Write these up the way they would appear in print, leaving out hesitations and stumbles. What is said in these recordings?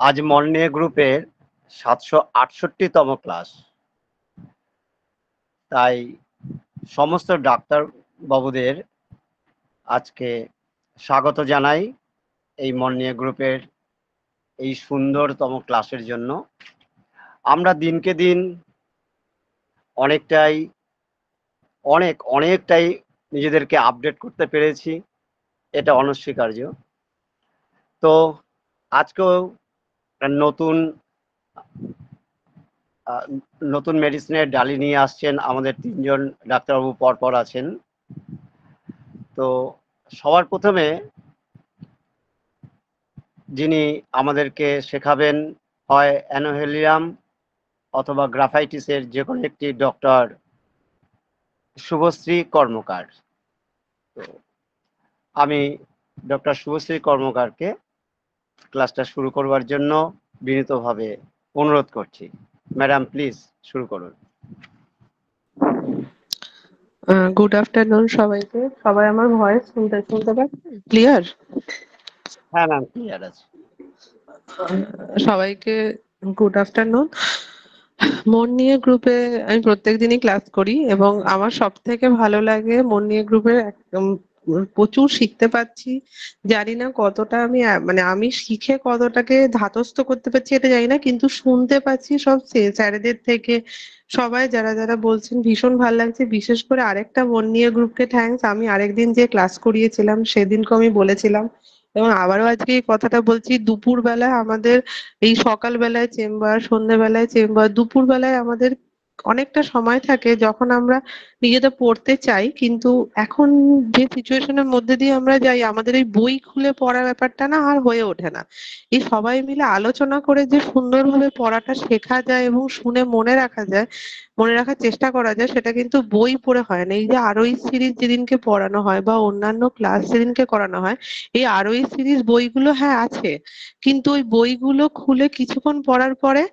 আজ মর্নিং গ্রুপের 768তম ক্লাস। তাই সমস্ত ডাক্তার বাবুদের আজকে স্বাগত জানাই এই মর্নিং গ্রুপের এই সুন্দরতম ক্লাসের জন্য। আমরা দিনকে দিন অনেকটাই নিজেদেরকে আপডেট করতে পেরেছি, এটা অনস্বীকার্য। তো আজকেও নতুন নতুন মেডিসিনের ডালি নিয়ে আসছেন আমাদের 3জন ডাক্তারবাবু পরপর আছেন। তো সবার প্রথমে যিনি আমাদেরকে শেখাবেন হয় অ্যানোহেলিয়াম অথবা গ্রাফাইটিসের যে কোনো একটি ডক্টর শুভশ্রী কর্মকার। তো আমি ডক্টর শুভশ্রী কর্মকারকে ক্লাসটা শুরু করবার জন্য বিনীতভাবে অনুরোধ করছি। ম্যাডাম প্লিজ শুরু করুন। গুড আফটারনুন সবাইকে। সবাই আমার ভয়েস শুনতে পাচ্ছেন ক্লিয়ার? হ্যাঁ ম্যাম, ক্লিয়ার আছে। সবাইকে গুড আফটারনুন। মন নিয়ে গ্রুপে আমি প্রত্যেকদিনই ক্লাস করি এবং আমার সব থেকে ভালো লাগে মন নিয়ে গ্রুপে একদম প্রচুর শিখতে পাচ্ছি। জানি না কতটা আমি মানে আমি শিখে কতটাকে ধাতস্থ করতে পারছি এটা জানি না, কিন্তু শুনতে পাচ্ছি সব স্যারেদের থেকে। সবাই যারা যারা বলছেন ভীষণ ভালো লাগছে। বিশেষ করে আরেকটা মন নিয়ে গ্রুপকে থ্যাঙ্কস, আমি আরেকদিন যে ক্লাস করিয়েছিলাম সেদিনকে আমি বলেছিলাম এবং আবারও আজকে এই কথাটা বলছি, দুপুর বেলা আমাদের এই সকাল বেলায় চেম্বার, সন্ধ্যেবেলায় চেম্বার, দুপুর বেলায় আমাদের অনেকটা সময় থাকে যখন আমরা নিজেদের পড়তে চাই, কিন্তু এখন যে সিচুয়েশনের মধ্যে দিয়ে আমরা যাই আমাদের এই বই খুলে পড়ার ব্যাপারটা না আর হয়ে ওঠে না। এই সবাই মিলে আলোচনা করে যে সুন্দরভাবে পড়াটা শেখা যায় এবং শুনে মনে রাখা যায়, মনে রাখার চেষ্টা করা যায়, সেটা কিন্তু বই পড়ে হয় না। এই যে আরোই সিরিজ যেদিনকে পড়ানো হয় বা অন্যান্য ক্লাস যেদিনকে করানো হয়, এই আরোই সিরিজ বইগুলো হ্যাঁ আছে, কিন্তু ওই বইগুলো খুলে কিছুক্ষণ পড়ার পরে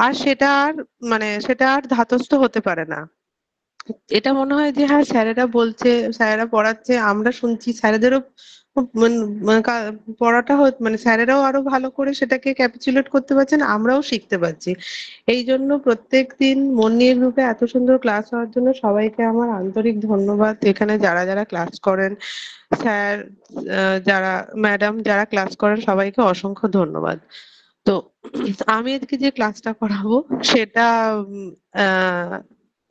আর সেটা আর ধাতস্থ হতে পারে না। এটা মনে হয় যে হ্যাঁ স্যারেরা বলছে, স্যারেরা পড়াচ্ছে, আমরা শুনছি, স্যারেদেরও পড়াটা মানে স্যারেরাও আরো ভালো করে সেটাকে ক্যাপিচুলেট করতে পারছেন, আমরাও শিখতে পারছি। এই জন্য প্রত্যেক দিন মন নিয়ে গ্রুপে এত সুন্দর ক্লাস হওয়ার জন্য সবাইকে আমার আন্তরিক ধন্যবাদ। এখানে যারা যারা ক্লাস করেন, স্যার, যারা ম্যাডাম যারা ক্লাস করেন, সবাইকে অসংখ্য ধন্যবাদ। তো আমি আজকে যে ক্লাসটা করাবো সেটা আহ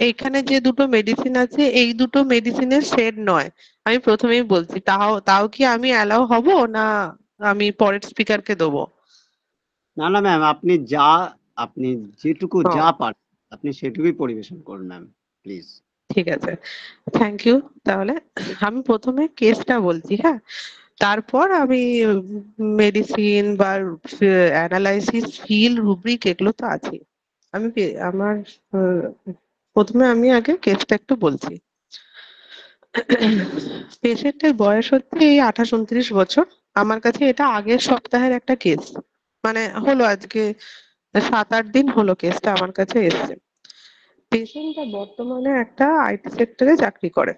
এইখানে যে দুটো মেডিসিন আছে এই দুটো মেডিসিনের শেড নয়, আমি প্রথমেই বলছি। তাও তাও কি আমি অ্যালাউ হব না আমি পরের স্পিকারকে দেবো? না না ম্যাম, আপনি যেটুকু ও, যা পারেন আপনি সেটুকুই পরিবেশন করুন ম্যাম, প্লিজ। ঠিক আছে, থ্যাংক ইউ। তাহলে আমি প্রথমে কেসটা বলছি, হ্যাঁ, তারপর আমি মেডিসিন বা অ্যানালাইসিস ফিল রুব্রিক এগুলো তো আছে। আমার আহ, প্রথমে আমি আগে কেসটা একটু বলছি। পেশেন্টের বয়স হচ্ছে এই 28-29 বছর। আমার কাছে এটা আগের সপ্তাহের একটা কেস, মানে হলো আজকে 7-8 দিন হলো কেসটা আমার কাছে এসছে। পেশেন্টটা বর্তমানে একটা আইটি সেক্টরে চাকরি করে।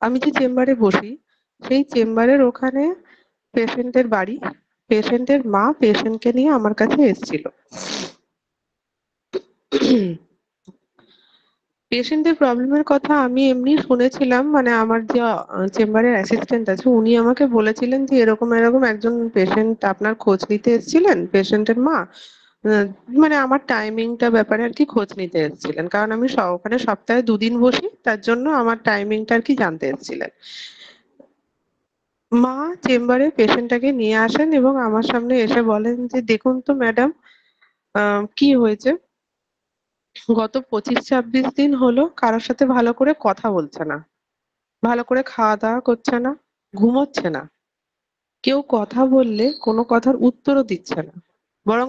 আমি যে চেম্বারে বসি সেই চেম্বারের ওখানে পেশেন্টের বাড়ি। পেশেন্টের মা পেশেন্টকে নিয়ে আমার কাছে এসেছিল। পেশেন্টের প্রবলেমের কথা আমি এমনি শুনেছিলাম, মানে আমার যে চেম্বারের অ্যাসিস্ট্যান্ট আছে উনি আমাকে বলেছিলেন যে এরকম এরকম একজন পেশেন্ট আপনার খোঁজ নিতে এসেছিলেন, পেশেন্টের মা। আহ, মানে আমার টাইমিংটা ব্যাপারে আর কি খোঁজ নিতে এসেছিলেন, কারণ আমি ওখানে সপ্তাহে 2 দিন বসি, তার জন্য আমার টাইমিংটা আর কি জানতে এসেছিলেন। মা চেম্বারে পেশেন্টটাকে নিয়ে আসেন এবং আমার সামনে এসে বলেন যে দেখুন তো ম্যাডাম, কি হয়েছে, গত 25-26 দিন হলো কারোর সাথে ভালো করে কথা বলছে না, ভালো করে খাওয়া দাওয়া করছে না, ঘুমোচ্ছে না, কেউ কথা বললে কোনো কথার উত্তরও দিচ্ছে না, বরং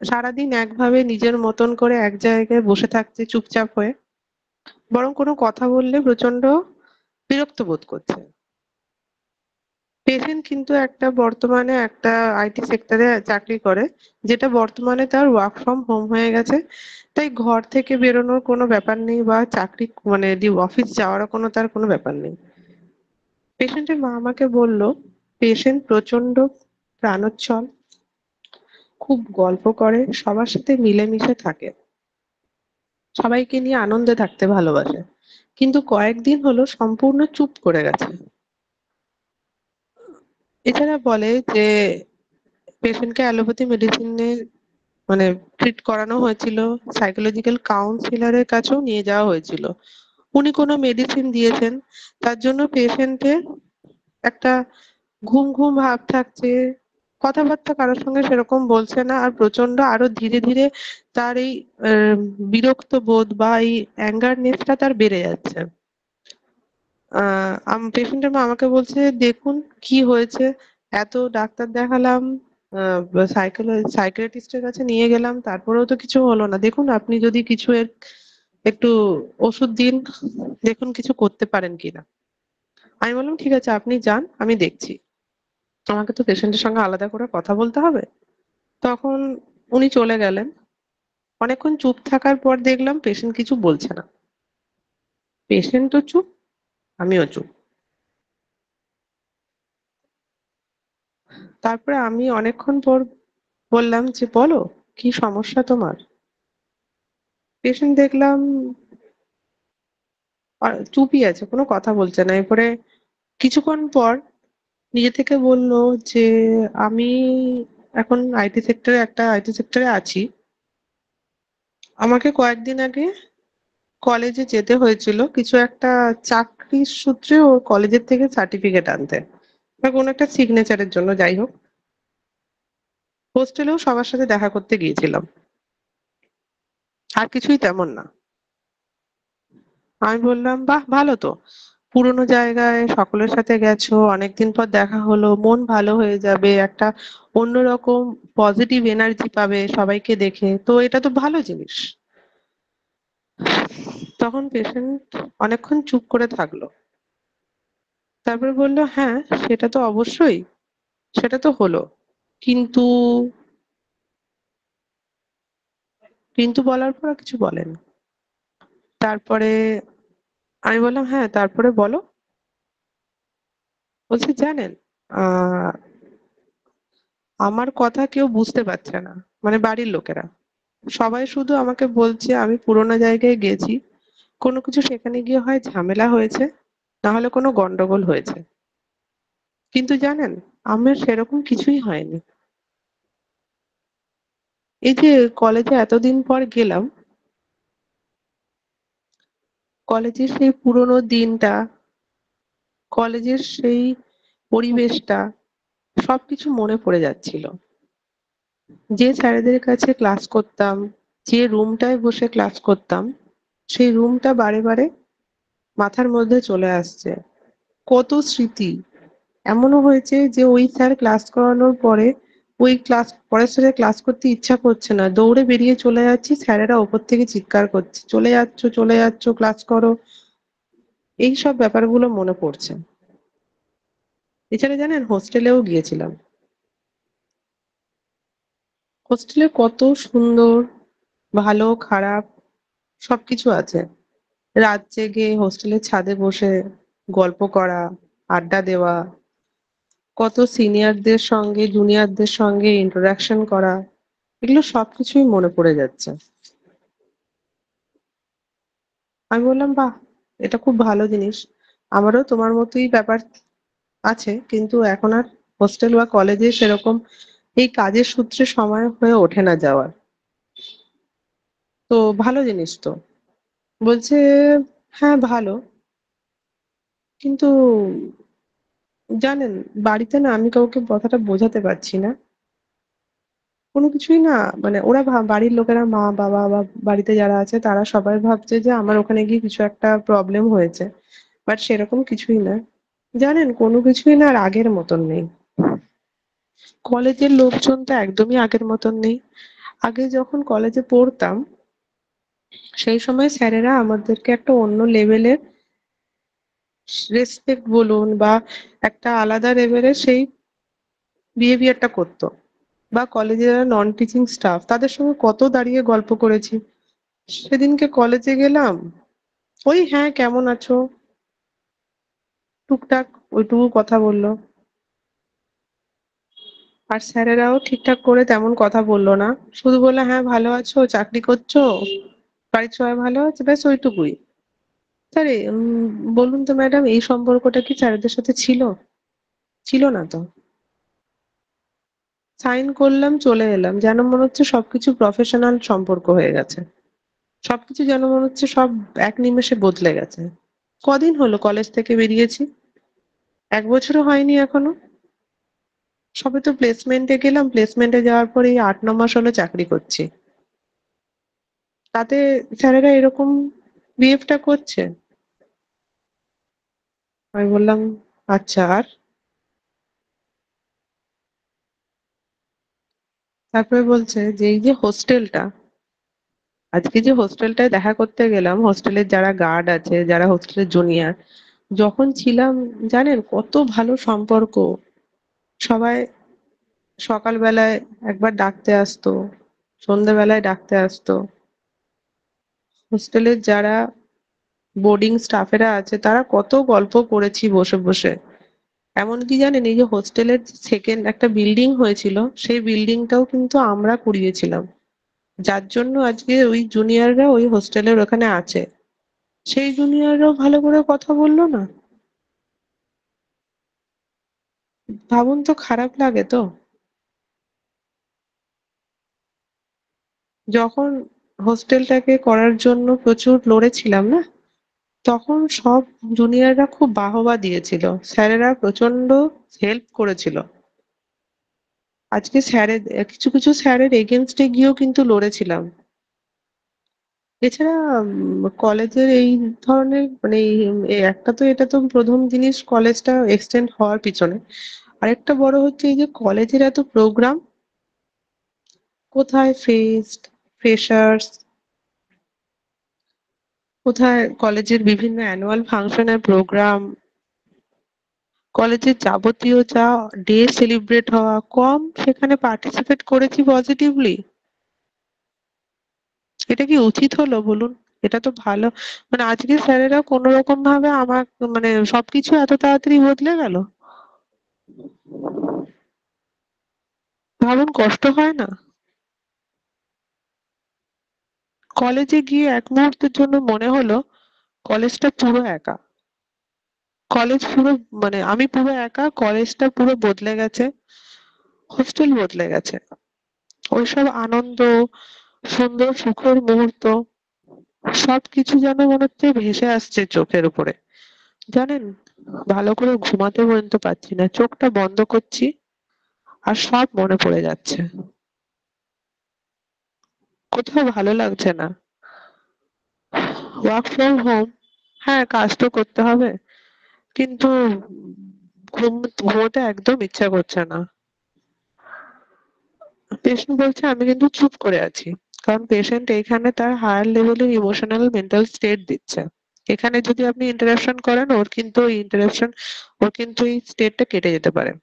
সারাদিন একভাবে নিজের মতন করে এক জায়গায় বসে থাকছে চুপচাপ হয়ে, বরং কোনো কথা বললে প্রচন্ড বিরক্ত বোধ করছে। পেশেন্ট কিন্তু বর্তমানে একটা আইটি সেক্টরে চাকরি করে, যেটা বর্তমানে তার ওয়ার্ক ফ্রম হোম হয়ে গেছে। তাই ঘর থেকে বেরোনোর কোনো ব্যাপার নেই বা চাকরি মানে অফিস যাওয়ারও তার কোনো ব্যাপার নেই। পেশেন্টের মা আমাকে বলল পেশেন্ট প্রচন্ড প্রাণোচ্ছল, খুব গল্প করে, সবার সাথে মিলেমিশে থাকে, সবাইকে নিয়ে আনন্দে থাকতে ভালোবাসে, কিন্তু কয়েকদিন হলো সম্পূর্ণ চুপ করে গেছে। এছাড়া বলে যে পেশেন্টকে অ্যালোপ্যাথি মেডিসিনে মানে ট্রিট করানো হয়েছিল, সাইকোলজিক্যাল কাউন্সিলরের কাছেও নিয়ে যাওয়া হয়েছিল। উনি কোনো মেডিসিন দিয়েছেন, তার জন্য পেশেন্টের একটা ঘুম ঘুম ভাব থাকছে, কথাবার্তা কারোর সঙ্গে সেরকম বলছে না, আর প্রচন্ড আরো ধীরে ধীরে তার এই বিরক্ত বোধ বা এই অ্যাঙ্গারনেসটা তার বেড়ে যাচ্ছে। পেশেন্টের মা আমাকে বলছে, দেখুন কি হয়েছে, এত ডাক্তার দেখালাম, সাইকিয়াট্রিস্টের কাছে নিয়ে গেলাম, তারপরেও তো কিছু হলো না, দেখুন আপনি যদি কিছু একটু ওষুধ দিন, দেখুন কিছু করতে পারেন কিনা। আমি বললাম ঠিক আছে, আপনি যান, আমি দেখছি, আমাকে তো পেশেন্টের সঙ্গে আলাদা করে কথা বলতে হবে। তখন উনি চলে গেলেন। অনেকক্ষণ চুপ থাকার পর দেখলাম পেশেন্ট কিছু বলছে না, পেশেন্টও চুপ, আমিও চুপ। তারপরে আমি অনেকক্ষণ পর বললাম যে বলো, কি সমস্যা তোমার। পেশেন্ট দেখলাম চুপই আছে, কোনো কথা বলছে না। এরপরে কিছুক্ষণ পর নিজে থেকে বলল যে আমি এখন আইটি সেক্টরে আছি, আমাকে কয়েকদিন আগে কলেজে যেতে হয়েছিল কিছু একটা চাকরির সূত্রে, ও কলেজের থেকে সার্টিফিকেট আনতে বা কোনো একটা সিগনেচারের জন্য, যাই হোক। হোস্টেলেও সবার সাথে দেখা করতে গিয়েছিলাম, আর কিছুই তেমন না। আমি বললাম বাহ, ভালো তো, পুরোনো জায়গায় সকলের সাথে গেছো, অনেকদিন পর দেখা হলো, মন ভালো হয়ে যাবে, একটা অন্যরকম পজিটিভ এনার্জি পাবে সবাইকে দেখে, তো এটা তো ভালো জিনিস। তখন পেশেন্ট অনেকক্ষণ চুপ করে থাকলো, তারপরে বললো হ্যাঁ, সেটা তো অবশ্যই, সেটা তো হলো, কিন্তু কিন্তু বলার পর আর কিছু বলেনি। তারপরে আমি বললাম হ্যাঁ, তারপরে বলো। বলছে জানেন, আহ আমার কথা কেউ বুঝতে পারছে না, মানে বাড়ির লোকেরা সবাই শুধু আমাকে বলছে আমি পুরোনো জায়গায় গেছি, কোনো কিছু সেখানে গিয়ে হয় ঝামেলা হয়েছে, না হলে কোনো গন্ডগোল হয়েছে, কিন্তু জানেন আমার সেরকম কিছুই হয়নি। এই যে কলেজে এতদিন পর গেলাম, কলেজের সেই পুরোনো দিনটা, কলেজের সেই পরিবেশটা, সবকিছু মনে পড়ে যাচ্ছিল। যে স্যারেদের কাছে ক্লাস করতাম, যে রুমটায় বসে ক্লাস করতাম, সেই রুমটা বারে বারে মাথার মধ্যে চলে আসছে। কত স্মৃতি। এমনও হয়েছে যে ওই স্যার ক্লাস করানোর পরে ওই পরের স্যারের ক্লাস করতে ইচ্ছা করছে না, দৌড়ে বেরিয়ে চলে যাচ্ছি, স্যারেরা ওপর থেকে চিৎকার করছে চলে যাচ্ছ চলে যাচ্ছ, ক্লাস করো। এই সব ব্যাপারগুলো মনে পড়ছে। এছাড়া জানেন হোস্টেলেও গিয়েছিলাম, হোস্টেলে কত সুন্দর, ভালো খারাপ সবকিছু আছে। রাত জেগে হোস্টেলের ছাদে বসে গল্প করা, আড্ডা দেওয়া, কত সিনিয়রদের সঙ্গে জুনিয়রদের সঙ্গে ইন্টারাকশন করা, এগুলো সবকিছুই মনে পড়ে যাচ্ছে। আমি বললাম বাহ, এটা খুব ভালো জিনিস, আমারও তোমার মতোই ব্যাপার আছে, কিন্তু এখন আর হোস্টেল বা কলেজে সেরকম এই কাজের সূত্রে সময় হয়ে ওঠে না যাওয়ার। তো ভালো জিনিস তো। বলছে হ্যাঁ ভালো, কিন্তু জানেন বাড়িতে না আমি কাউকে কথাটা বোঝাতে পারছি না, কোনো কিছুই না, মানে ওরা বাড়ির লোকেরা, মা বাবা বা বাড়িতে যারা আছে তারা সবাই ভাবছে যে আমার ওখানে গিয়ে কিছু একটা প্রবলেম হয়েছে, বাট সেরকম কিছুই না। জানেন কোনো কিছুই না আর আগের মতন নেই, কলেজের লোকজন তো একদমই আগের মতন নেই। আগে যখন কলেজে পড়তাম সেই সময় স্যারেরা আমাদেরকে একটা অন্য লেভেলের রেসপেক্ট বলুন বা একটা আলাদা লেভেলের সেই বিহেভিয়ারটা করতো, বা কলেজে যারা নন টিচিং স্টাফ তাদের সঙ্গে কত দাঁড়িয়ে গল্প করেছি। সেদিনকে কলেজে গেলাম, ওই হ্যাঁ কেমন আছো, টুকটাক ওইটুকু কথা বললো। আর স্যারেরাও ঠিকঠাক করে তেমন কথা বললো না, শুধু বললো হ্যাঁ ভালো আছো, চাকরি করছো, বাড়ির সবাই ভালো আছে, ব্যাস ওইটুকুই। স্যার বলুন তো ম্যাডাম, এই সম্পর্কটা কি স্যারদের সাথে ছিল? ছিল না তো। সাইন করলাম, চলে এলাম, যেন মনে হচ্ছে সবকিছু প্রফেশনাল সম্পর্ক হয়ে গেছে। সবকিছু যেন মনে হচ্ছে সব এক নিমেষে বদলে গেছে। কদিন হলো কলেজ থেকে বেরিয়েছি, 1 বছরও হয়নি এখনো। সবে তো প্লেসমেন্টে গেলাম, প্লেসমেন্টে যাওয়ার পরে এই 8-9 মাস হলো চাকরি করছি। তাতে স্যারেরা এরকম বিহেভটা করছে। আমি বললাম আচ্ছা। আর তারপরে বলছে যে এই যে হোস্টেলটা, আজকে যে হোস্টেলটায় দেখা করতে গেলাম, হোস্টেলের যারা গার্ড আছে, যারা হোস্টেলের জুনিয়র, যখন ছিলাম জানেন কত ভালো সম্পর্ক। সবাই সকালবেলায় একবার ডাকতে আসতো, সন্ধ্যেবেলায় ডাকতে আসতো। হোস্টেলের যারা বোর্ডিং স্টাফেরা আছে তারা কত গল্প করেছি বসে বসে। এমনকি জানেন এই যে হোস্টেলের সেকেন্ড একটা বিল্ডিং হয়েছিল, সেই বিল্ডিংটাও কিন্তু আমরা কুড়িয়েছিলাম, যার জন্য আজকে ওই জুনিয়ররা ওই হোস্টেলের ওখানে আছে। সেই জুনিয়ররাও ভালো করে কথা বললো না। ভাবুন তো, খারাপ লাগে তো। যখন হোস্টেলটাকে করার জন্য প্রচুর লড়েছিলাম না, তখন সব জুনিয়ররা খুব বাহবা দিয়েছিল, স্যারেরা প্রচন্ড হেল্প করেছিল। আজকে স্যারের কিছু কিছু স্যারের এগেনস্টে গিয়েও কিন্তু লড়েছিলাম। এছাড়া কলেজের এই ধরনের মানে এই একটা তো, এটা তো প্রথম জিনিস কলেজটা এক্সটেন্ড হওয়ার পিছনে। আরেকটা বড় হচ্ছে এই যে কলেজের এত প্রোগ্রাম, কোথায় ফেস্ট, ফ্রেশার্স, কোথায় কলেজের বিভিন্ন অ্যানুয়াল ফাংশনের প্রোগ্রাম, কলেজের যাবতীয় যা ডে সেলিব্রেট হওয়া, কম সেখানে পার্টিসিপেট করেছি পজিটিভলি। এটা কি উচিত হলো বলুন? এটা তো ভালো, মানে আজকে স্যারেরা কোনো রকম ভাবে আমার মানে সবকিছু এত তাড়াতাড়ি বদলে গেল। ভাবুন, কষ্ট হয় না? কলেজে গিয়ে এক মুহূর্তের জন্য মনে হলো কলেজটা পুরো একা। কলেজ পুরো মানে আমি পুরো একা, কলেজটা পুরো বদলে গেছে, হোস্টেল বদলে গেছে। ওইসব আনন্দ, সুন্দর সুখের মুহূর্ত সবকিছু যেন মনে হচ্ছে ভেসে আসছে চোখের উপরে। জানেন, ভালো করে ঘুমাতে পর্যন্ত পারছি না, চোখটা বন্ধ করছি আর সব মনে পড়ে যাচ্ছে। কোথাও ভালো লাগছে না। ওয়ার্ক ফ্রম হোম, হ্যাঁ কাজ তো করতে হবে, কিন্তু ঘুমোতে একদম ইচ্ছা করছে না। পেশেন্ট বলছে আমি কিন্তু চুপ করে আছি, কারণ পেশেন্ট এখানে তার হায়ার লেভেলের ইমোশনাল মেন্টাল স্টেট দিচ্ছে। এখানে যদি আপনি ইন্টারাকশন করেন, ওর কিন্তু ওই ইন্টারাকশন, ওর কিন্তু এই স্টেটটা কেটে যেতে পারে।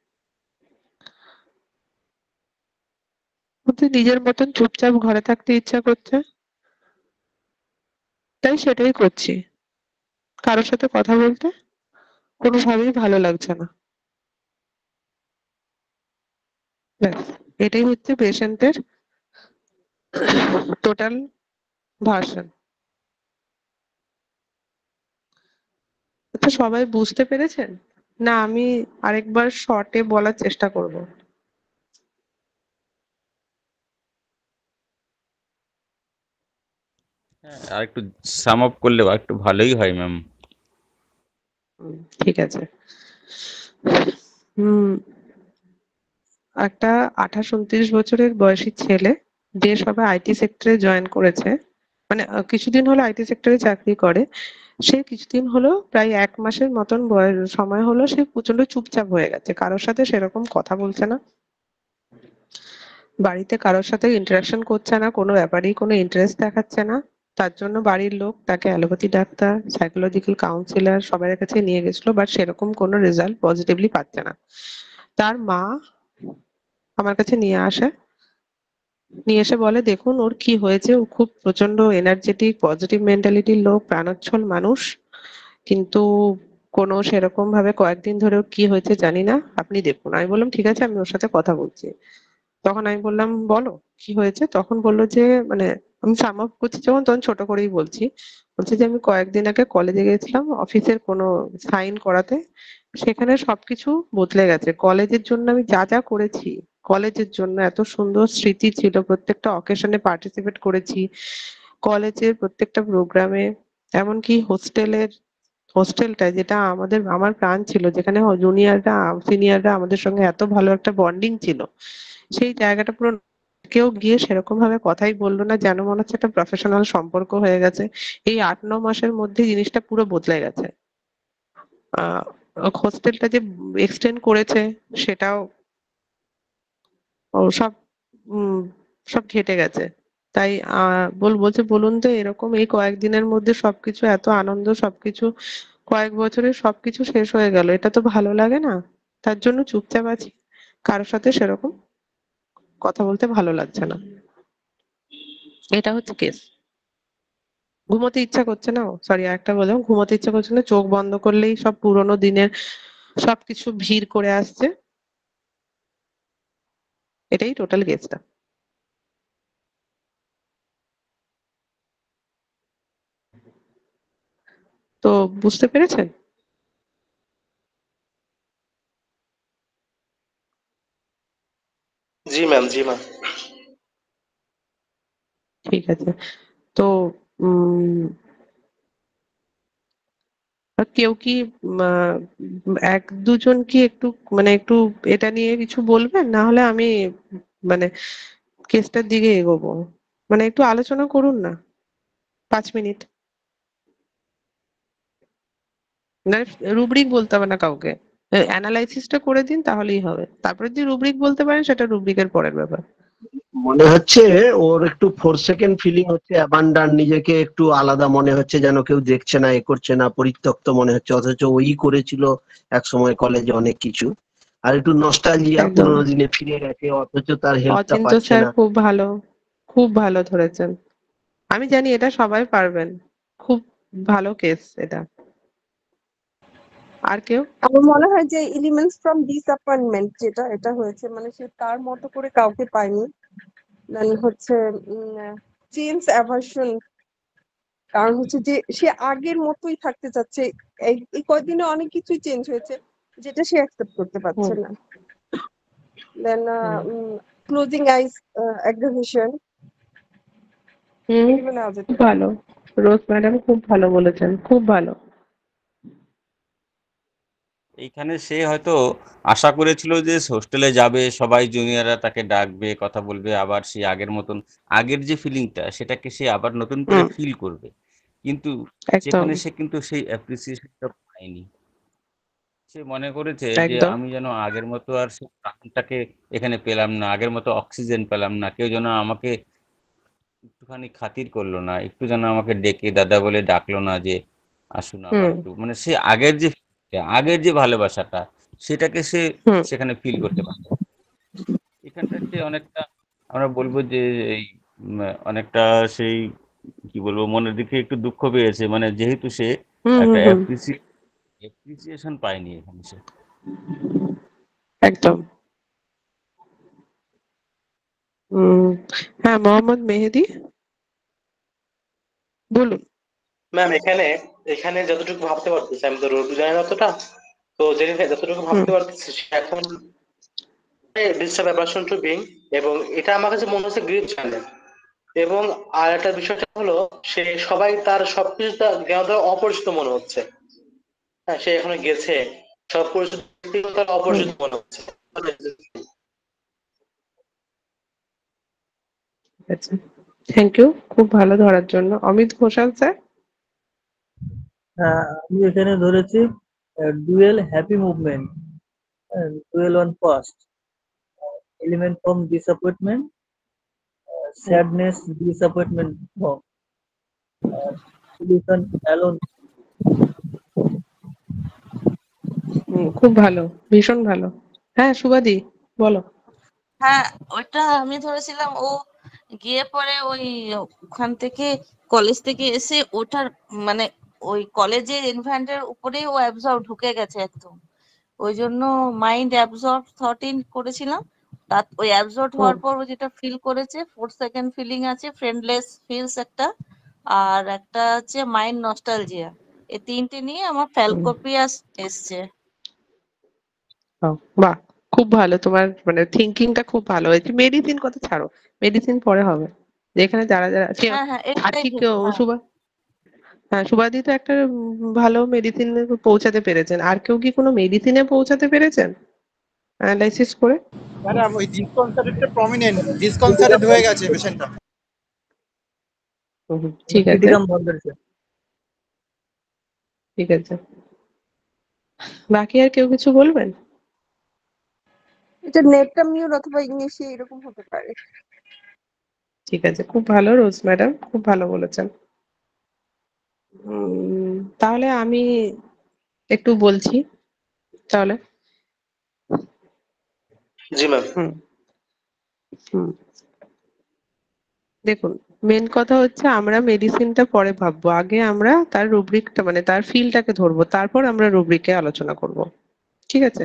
ওদের নিজের মতন চুপচাপ ঘরে থাকতে ইচ্ছা করছে, তাই সেটাই করছি। কারোর সাথে কথা বলতে কোনোভাবেই ভালো লাগছে না। ব্যাস, এটাই হচ্ছে পেশেন্টের টোটাল ভার্সন। আচ্ছা, সবাই বুঝতে পেরেছেন? না আমি আরেকবার শর্টে বলার চেষ্টা করব? হ্যাঁ, আর একটু সাম আপ করলে একটু ভালোই হয় ম্যাম। ঠিক আছে। হুম। একটা 28-29 বছরের বয়সী ছেলে, যে সবে আইটি সেক্টরে জয়েন করেছে, মানে কিছুদিন হলো আইটি সেক্টরে চাকরি করে। সে কিছুদিন হলো, প্রায় 1 মাসের মতন বয়স সময় হলো, সে প্রচন্ড চুপচাপ হয়ে গেছে, কারোর সাথে সেরকম কথা বলছে না, বাড়িতে কারোর সাথে ইন্টারাকশন করছে না, কোনো ব্যাপারেই কোনো ইন্টারেস্ট দেখাচ্ছে না। তার জন্য বাড়ির লোক তাকে অ্যালোপ্যাথি ডাক্তার, সাইকোলজিক্যাল কাউন্সিলর সবার কাছে নিয়ে গেছিল, বাট সেরকম কোনো রেজাল্ট পজিটিভলি পাচ্ছে না। তার মা আমার কাছে নিয়ে এসে বলে দেখুন ওর কি হয়েছে, ও খুব প্রচন্ড এনার্জেটিক পজিটিভ মেন্টালিটির লোক, প্রাণোচ্ছল মানুষ, কিন্তু কোনো সেরকম ভাবে কয়েকদিন ধরেও কি হয়েছে জানি না, আপনি দেখুন। আমি বললাম ঠিক আছে, আমি ওর সাথে কথা বলছি। তখন আমি বললাম বলো কি হয়েছে, তখন বললো যে মানে আমি সাম আপ করছি যখন, তখন ছোট করেই বলছি। বলছে যে আমি কয়েকদিন আগে কলেজে গেছিলাম অফিসের কোনো সাইন করাতে, সেখানে সবকিছু বদলে গেছে। কলেজের জন্য আমি যা যা করেছি, কলেজের জন্য এত সুন্দর স্মৃতি ছিল, প্রত্যেকটা অকেশনে পার্টিসিপেট করেছি, কলেজের প্রত্যেকটা প্রোগ্রামে, এমনকি হোস্টেলটা যেটা আমার প্রাণ ছিল, যেখানে জুনিয়ররা সিনিয়ররা আমাদের সঙ্গে এত ভালো একটা বন্ডিং ছিল, সেই জায়গাটা পুরো, কেউ গিয়ে সেরকম ভাবে কথাই বললো না, যেন মনে হচ্ছে একটা প্রফেশনাল সম্পর্ক হয়ে গেছে। এই 8-9 মাসের মধ্যে জিনিসটা পুরো বদলে গেছে। আহ হোস্টেলটা যে এক্সটেন্ড করেছে সেটাও সব উম সব ঘেটে গেছে। তাই বলছে বলুন তো, এরকম এই কয়েকদিনের মধ্যে সবকিছু এত আনন্দ, সবকিছু কয়েক বছরে সবকিছু শেষ হয়ে গেল, এটা তো ভালো লাগে না। তার জন্য চুপচাপ আছি, কারোর সাথে সেরকম কথা বলতে ভালো লাগছে না। এটা হচ্ছে কেস। ঘুমোতে ইচ্ছা করছে না, সরি একটা বললাম, ঘুমোতে ইচ্ছা করছে না, চোখ বন্ধ করলেই সব পুরোনো দিনের সবকিছু ভিড় করে আসছে। এটাই টোটাল কেসটা। তো বুঝতে পেরেছেন? জি ম্যাম, জি ম্যাম। ঠিক আছে। তো উম আর কেউ কি এক দুজন কি একটু মানে একটু এটা নিয়ে কিছু বলবেন, না হলে আমি মানে কেসটার দিকে এগোবো। মানে একটু আলোচনা করুন না, 5 মিনিট। না, রুব্রিক বলতে হবে না কাউকে, অ্যানালাইসিসটা করে দিন তাহলেই হবে। তারপরে যদি রুব্রিক বলতে পারেন সেটা রুব্রিকের পরের ব্যাপার। মনে হচ্ছে ওর একটু ফোরসেকেন্ড ফিলিং হচ্ছে, অ্যাবান্ডান, নিজেকে একটু আলাদা মনে হচ্ছে, যেন কেউ দেখছে না, এ করছে না, পরিত্যক্ত মনে হচ্ছে, অথচ ওই করেছিল এক সময় কলেজে অনেক কিছু। আর একটু নস্টালজিয়া, একদম। পুরোনো দিনে ফিরে গেছে, অথচ তার হেল্পটা অচিন্ত পাচ্ছে স্যার না। খুব ভালো, খুব ভালো ধরেছেন। আমি জানি এটা সবাই পারবেন। খুব ভালো কেস এটা। আর কেউ? আমার মনে হয় যে এলিমেন্টস ফ্রম ডিসঅ্যাপয়েন্টমেন্ট যেটা এটা হয়েছে, মানে সে তার মতো করে কাউকে পায়নি। দেন হচ্ছে চেঞ্জ অ্যাভার্সন, কারণ হচ্ছে যে সে আগের মতোই থাকতে চাচ্ছে। এই কয়েকদিনে অনেক কিছুই চেঞ্জ হয়েছে যেটা সে অ্যাকসেপ্ট করতে পারছে হুম না। দেন হুম ক্লোজিং আইস অ্যাগ্রাভেশন, হুম এগুলো নেওয়া যেতে খুব পারে। ভালো। রোজ ম্যাডাম খুব ভালো বলেছেন, খুব ভালো। এইখানে সে হয়তো আশা করেছিল যে হোস্টেলে যাবে, সবাই জুনিয়ররা তাকে ডাকবে, কথা বলবে, আবার সে আগের মতন আগের যে ফিলিংটা সেটাকে সে আবার নতুন করে হুম ফিল করবে। কিন্তু একদম সেখানে সে কিন্তু সেই অ্যাপ্রিসিয়েশনটা পায়নি। সে মনে করেছে যে একদম। আমি যেন আগের মতো আর সেই প্রাণটাকে এখানে পেলাম না, আগের মতো অক্সিজেন পেলাম না, কেউ যেন আমাকে একটুখানি খাতির করলো না, একটু যেন আমাকে ডেকে দাদা বলে ডাকলো না, যে আসুন আবার হুম একটু, মানে সে আগের যে ভালোবাসাটা সেটাকে সে হুম সেখানে ফিল করতে পারে। এখানটা সে অনেকটা, আমরা বলবো যে এই অনেকটা সেই কি বলবো, মনের দিকে একটু দুঃখ পেয়েছে, মানে যেহেতু সে হুম একটা হুম হুম অ্যাপ্রিসিয়েশন পায়নি এখানে সে। একদম। হুম। হ্যাঁ, মোহাম্মদ মেহেদী বলুন। ম্যাম, এখানে এখানে যতটুকু ভাবতে পারতেছি, আমি তো রোড জানি না অতটা, তো জেনে যতটুকু হুম ভাবতে পারতেছি সে এখন ডিস্টার্ব অ্যাভার্সন টু বিং, এবং এটা আমার কাছে মনে হচ্ছে গ্রিপ চ্যানেল। এবং আর একটা বিষয়টা হলো, সে সবাই তার সবকিছু জ্ঞান অপরিচিত মনে হচ্ছে। হ্যাঁ, সে এখানে গেছে, সব পরিচিত ব্যক্তিগত তার হুম অপরিচিত মনে হচ্ছে। ঠিক আছে, থ্যাংক ইউ খুব ভালো ধরার জন্য। অমিত ঘোষাল স্যার। আমি এখানে ধরেছি dwell happy movement, dwell on past, element from disappointment, hmm sadness, disappointment from solution alone. হুম খুব ভালো, ভীষণ ভালো। হ্যাঁ সুবাদি বলো। হ্যাঁ, ওইটা আমি ধরেছিলাম ও গিয়ে পরে ওই ওখান থেকে কলেজ থেকে এসে ওঠার মানে ওই কলেজের এনভায়রনমেন্টের উপরেই ও অ্যাবজর্ব ঢুকে গেছে একদম। ওই জন্য মাইন্ড অ্যাবজর্ব থটিং করেছিলাম। তার ওই অ্যাবজর্ব হওয়ার পর ও যেটা ফিল করেছে, 4th সেকেন্ড ফিলিং আছে ফ্রেন্ডলেস ফিলস একটা, আর একটা হচ্ছে মাইন্ড নস্টালজিয়া। এই তিনটে নিয়ে আমার ফ্যালকোপিয়াস এসছে। বাহ, খুব ভালো, তোমার মানে থিঙ্কিংটা খুব ভালো হয়েছে। মেডিসিন কথা ছাড়ো, মেডিসিন পরে হবে। যেখানে যারা যারা হ্যাঁ হ্যাঁ আর এটাই কি ভেবে, হ্যাঁ। হ্যাঁ, সুবাদি তো একটা ভালো মেডিসিন পৌঁছাতে পেরেছেন। আর কেউ কি কোনো মেডিসিনে পৌঁছাতে পেরেছেন অ্যানালাইসিস করে? ম্যাডাম ওই ডিসকনসার্টেডটা প্রমিনেন্ট, ডিসকনসার্টেড হয়ে গেছে পেশেন্টটা। ঠিক আছে, ক্রিটিকাম বন্ধ হয়েছে। ঠিক আছে। বাকি আর কেউ কিছু বলবেন? এটা নেটটা মিউট অথবা ইংলিশে এরকম হতে পারে। ঠিক আছে, খুব ভালো রোজ ম্যাডাম, খুব ভালো বলেছেন। তাহলে আমি একটু বলছি তাহলে। জি ম্যাম। হুম, দেখুন, মেন কথা হচ্ছে আমরা মেডিসিনটা পরে ভাববো, আগে আমরা তার রুব্রিকটা মানে তার ফিলটাকে ধরবো, তারপর আমরা রুব্রিকে আলোচনা করব। ঠিক আছে,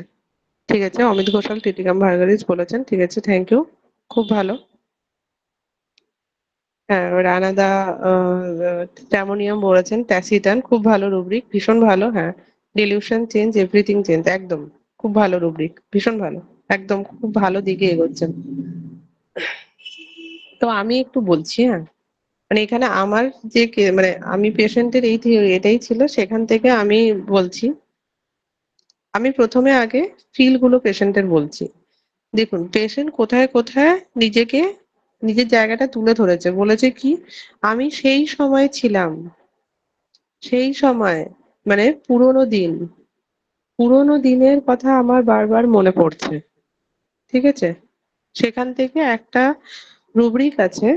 ঠিক আছে। অমিত ঘোষাল টিটিকাম ভার্গারিস বলেছেন, ঠিক আছে, থ্যাংক ইউ, খুব ভালো। হ্যাঁ, রানাদা ট্যামোনিয়াম বলেছেন, ট্যাসিটান, খুব ভালো রুব্রিক, ভীষণ ভালো। হ্যাঁ, ডিলিউশন চেঞ্জ, এভরিথিং চেঞ্জ, একদম খুব ভালো রুব্রিক, ভীষণ ভালো, একদম খুব ভালো দিকে এগোচ্ছেন। তো আমি একটু বলছি, হ্যাঁ, মানে এখানে আমার যে মানে আমি পেশেন্টের এই থিওরি এটাই ছিল, সেখান থেকে আমি বলছি। আমি প্রথমে আগে ফিল গুলো পেশেন্টের বলছি। দেখুন, পেশেন্ট কোথায় কোথায় নিজেকে নিজের জায়গাটা তুলে ধরেছে, বলেছে কি আমি সেই সময় ছিলাম, সেই সময় মানে পুরোনো দিনের কথা আমার বারবার মনে পড়ছে। ঠিক আছে, সেখান থেকে একটা রুব্রিক আছে,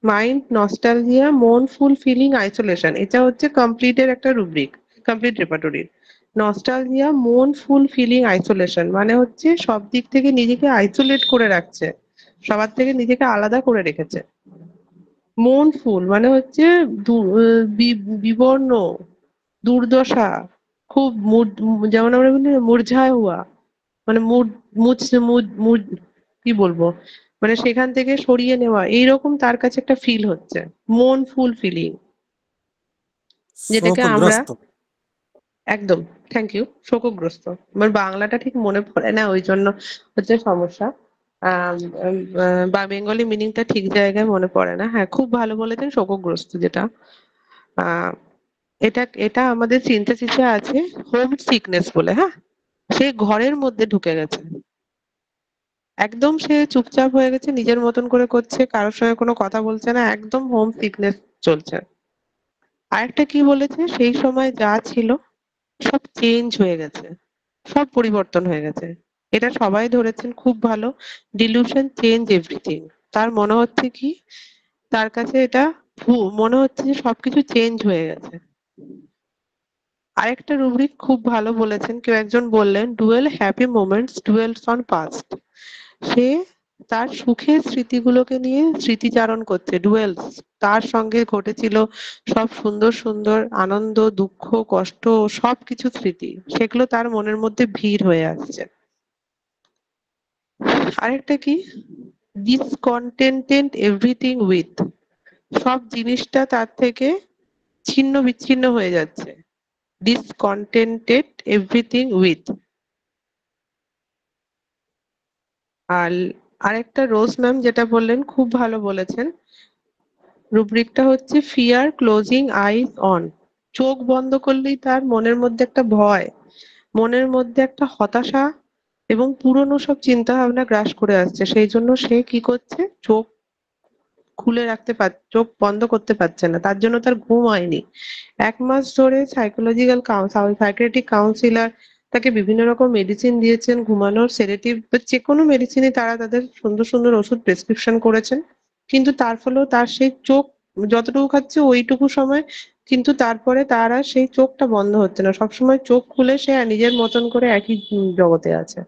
mind nostalgia mournful feeling isolation. এটা হচ্ছে কমপ্লিটের একটা রুব্রিক, কমপ্লিট রেপার্টরির। নস্টালজিয়া মনফুল ফিলিং আইসোলেশন মানে হচ্ছে সব দিক থেকে নিজেকে আইসোলেট করে রাখছে, সবার থেকে নিজেকে আলাদা করে রেখেছে। মনফুল মানে হচ্ছে বিবর্ণ, দুর্দশা, খুব যেমন আমরা বলি মুরঝায় হুয়া, মানে কি বলবো, মানে সেখান থেকে সরিয়ে নেওয়া, এইরকম তার কাছে একটা ফিল হচ্ছে, মন ফুল ফিলিং, যেটাকে আমরা একদম, থ্যাংক ইউ, শোকগ্রস্ত। আমার বাংলাটা ঠিক মনে পড়ে না, ওই জন্য হচ্ছে সমস্যা। বা বেঙ্গলি মিনিংটা ঠিক জায়গায় মনে পড়ে না। হ্যাঁ, খুব ভালো বলেছেন, শোকগ্রস্ত যেটা। আহ এটা এটা আমাদের সিনথেসিসে আছে হোম সিকনেস বলে। হ্যাঁ, সে ঘরের মধ্যে ঢুকে গেছে, একদম সে চুপচাপ হয়ে গেছে, নিজের মতন করে করছে, কারোর সঙ্গে কোনো কথা বলছে না, একদম হোম সিকনেস চলছে। আরেকটা কি বলেছে, সেই সময় যা ছিল সব চেঞ্জ হয়ে গেছে, সব পরিবর্তন হয়ে গেছে। এটা সবাই ধরেছেন, খুব ভালো। ডিলিউশন চেঞ্জ এভরিথিং, তার মনে হচ্ছে কি তার কাছে এটা মনে হচ্ছে যে সবকিছু চেঞ্জ হয়ে গেছে। আরেকটা রুব্রিক খুব ভালো বলেছেন, কেউ একজন বললেন, dwell happy moments dwells on past. সে তার সুখের স্মৃতিগুলোকে নিয়ে স্মৃতিচারণ করছে, ডুয়েলস, তার সঙ্গে ঘটেছিল সব সুন্দর সুন্দর আনন্দ, দুঃখ, কষ্ট, সবকিছু স্মৃতি, সেগুলো তার মনের মধ্যে ভিড় হয়ে আসছে। আরেকটা কি, ডিসকন্টেন্টেড এভরিথিং উইথ, সব জিনিসটা তার থেকে ছিন্ন বিচ্ছিন্ন হয়ে যাচ্ছে, ডিসকন্টেন্টেড এভরিথিং উইথ। আর আরেকটা রোজ ম্যাম যেটা বললেন খুব ভালো বলেছেন, রুব্রিকটা হচ্ছে ফিয়ার ক্লোজিং আইজ অন, চোখ বন্ধ করলেই তার মনের মধ্যে একটা ভয়, মনের মধ্যে একটা হতাশা এবং পুরনো সব চিন্তা ভাবনা গ্রাস করে আসছে, সেই জন্য সে কি করছে, চোখ খুলে রাখতে চোখ বন্ধ করতে পারছে না, তার জন্য তার ঘুম হয়নি। 1 মাস ধরে সাইকোলজিক্যাল সাইকিয়াট্রিক কাউন্সিলর তাকে বিভিন্ন রকম মেডিসিন দিয়েছেন, ঘুমানোর সেডেটিভ বা যে কোনো মেডিসিনই তারা তাদের সুন্দর সুন্দর ওষুধ প্রেসক্রিপশন করেছেন, কিন্তু তার ফলেও তার সেই চোখ যতটুকু খাচ্ছে ওইটুকু সময়, কিন্তু তারপরে তার আর সেই চোখটা বন্ধ হচ্ছে না, সবসময় চোখ খুলে সে নিজের মতন করে একই জগতে আছে।